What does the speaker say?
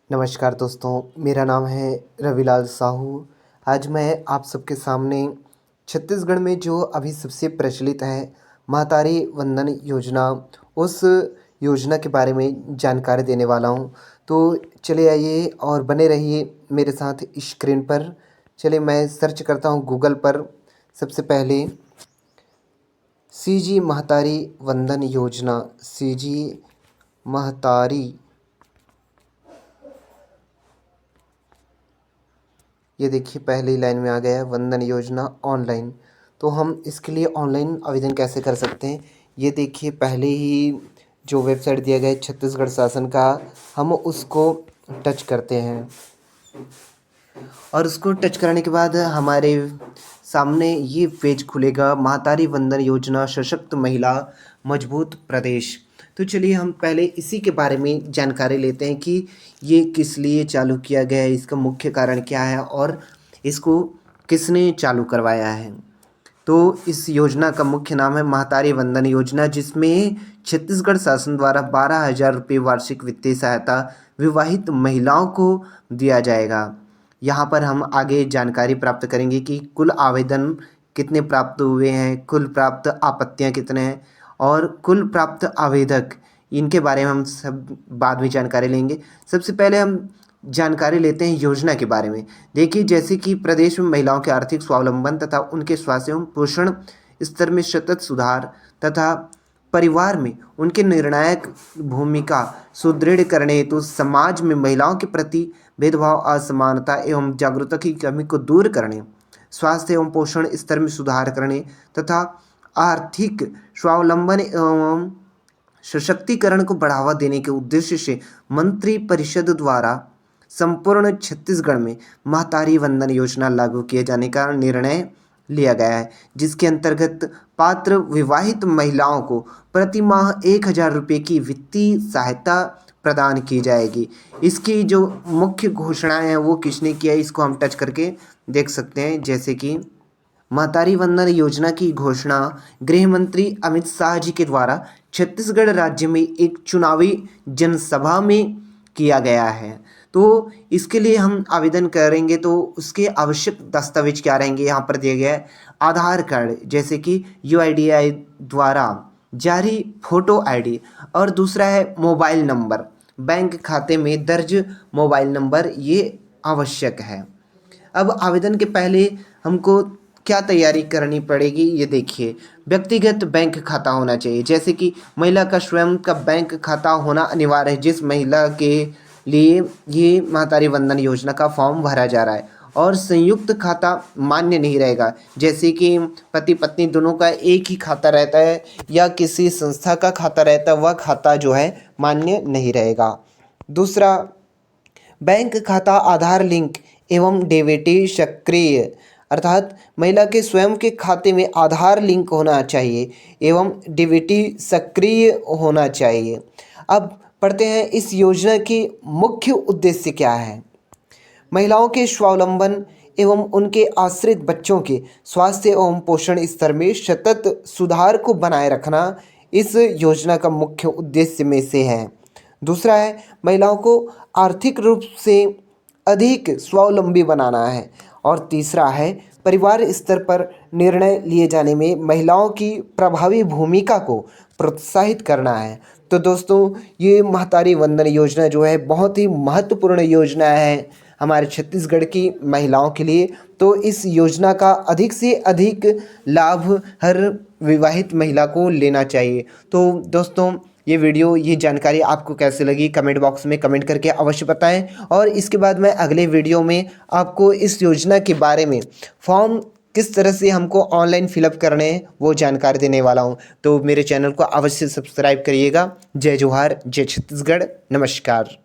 नमस्कार दोस्तों, मेरा नाम है रविलाल साहू। आज मैं आप सबके सामने छत्तीसगढ़ में जो अभी सबसे प्रचलित है महतारी वंदन योजना, उस योजना के बारे में जानकारी देने वाला हूँ। तो चलिए आइए और बने रहिए मेरे साथ स्क्रीन पर। चलिए मैं सर्च करता हूँ गूगल पर। सबसे पहले सीजी महतारी वंदन योजना, सीजी महतारी, ये देखिए पहली लाइन में आ गया है वंदन योजना ऑनलाइन। तो हम इसके लिए ऑनलाइन आवेदन कैसे कर सकते हैं, ये देखिए पहले ही जो वेबसाइट दिया गया है छत्तीसगढ़ शासन का, हम उसको टच करते हैं और उसको टच करने के बाद हमारे सामने ये पेज खुलेगा, महतारी वंदन योजना सशक्त महिला मजबूत प्रदेश। तो चलिए हम पहले इसी के बारे में जानकारी लेते हैं कि ये किस लिए चालू किया गया है, इसका मुख्य कारण क्या है और इसको किसने चालू करवाया है। तो इस योजना का मुख्य नाम है महतारी वंदन योजना, जिसमें छत्तीसगढ़ शासन द्वारा 12,000 रुपये वार्षिक वित्तीय सहायता विवाहित महिलाओं को दिया जाएगा। यहाँ पर हम आगे जानकारी प्राप्त करेंगे कि कुल आवेदन कितने प्राप्त हुए हैं, कुल प्राप्त आपत्तियाँ कितने हैं और कुल प्राप्त आवेदक, इनके बारे में हम सब बाद में जानकारी लेंगे। सबसे पहले हम जानकारी लेते हैं योजना के बारे में। देखिए जैसे कि प्रदेश में महिलाओं के आर्थिक स्वावलंबन तथा उनके स्वास्थ्य एवं पोषण स्तर में सतत सुधार तथा परिवार में उनके निर्णायक भूमिका सुदृढ़ करने हेतु समाज में महिलाओं के प्रति भेदभाव, असमानता एवं जागरूकता की कमी को दूर करने, स्वास्थ्य एवं पोषण स्तर में सुधार करने तथा आर्थिक स्वावलंबन एवं सशक्तिकरण को बढ़ावा देने के उद्देश्य से मंत्रिपरिषद द्वारा संपूर्ण छत्तीसगढ़ में महतारी वंदन योजना लागू किए जाने का निर्णय लिया गया है, जिसके अंतर्गत पात्र विवाहित महिलाओं को प्रति माह 1,000 रुपये की वित्तीय सहायता प्रदान की जाएगी। इसकी जो मुख्य घोषणाएं हैं वो किसने किया है, इसको हम टच करके देख सकते हैं। जैसे कि महतारी वंदन योजना की घोषणा गृह मंत्री अमित शाह जी के द्वारा छत्तीसगढ़ राज्य में एक चुनावी जनसभा में किया गया है। तो इसके लिए हम आवेदन करेंगे तो उसके आवश्यक दस्तावेज क्या रहेंगे, यहाँ पर दिया गया है आधार कार्ड, जैसे कि यूआईडीआई द्वारा जारी फोटो आईडी, और दूसरा है मोबाइल नंबर, बैंक खाते में दर्ज मोबाइल नंबर, ये आवश्यक है। अब आवेदन के पहले हमको क्या तैयारी करनी पड़ेगी, ये देखिए। व्यक्तिगत बैंक खाता होना चाहिए, जैसे कि महिला का स्वयं का बैंक खाता होना अनिवार्य है। जिस महिला के लिए ये महतारी वंदन योजना का फॉर्म भरा जा रहा है, और संयुक्त खाता मान्य नहीं रहेगा, जैसे कि पति पत्नी दोनों का एक ही खाता रहता है या किसी संस्था का खाता रहता है, वह खाता जो है मान्य नहीं रहेगा। दूसरा, बैंक खाता आधार लिंक एवं डीबीटी सक्रिय, अर्थात महिला के स्वयं के खाते में आधार लिंक होना चाहिए एवं डीबीटी सक्रिय होना चाहिए। अब पढ़ते हैं इस योजना की मुख्य उद्देश्य क्या है। महिलाओं के स्वावलंबन एवं उनके आश्रित बच्चों के स्वास्थ्य एवं पोषण स्तर में सतत सुधार को बनाए रखना इस योजना का मुख्य उद्देश्य में से है। दूसरा है महिलाओं को आर्थिक रूप से अधिक स्वावलंबी बनाना है। और तीसरा है परिवार स्तर पर निर्णय लिए जाने में महिलाओं की प्रभावी भूमिका को प्रोत्साहित करना है। तो दोस्तों, ये महतारी वंदन योजना जो है बहुत ही महत्वपूर्ण योजना है हमारे छत्तीसगढ़ की महिलाओं के लिए। तो इस योजना का अधिक से अधिक लाभ हर विवाहित महिला को लेना चाहिए। तो दोस्तों, ये वीडियो, ये जानकारी आपको कैसे लगी, कमेंट बॉक्स में कमेंट करके अवश्य बताएं। और इसके बाद मैं अगले वीडियो में आपको इस योजना के बारे में फॉर्म किस तरह से हमको ऑनलाइन फिलअप करने हैं वो जानकारी देने वाला हूं। तो मेरे चैनल को अवश्य सब्सक्राइब करिएगा। जय जोहार, जय छत्तीसगढ़, नमस्कार।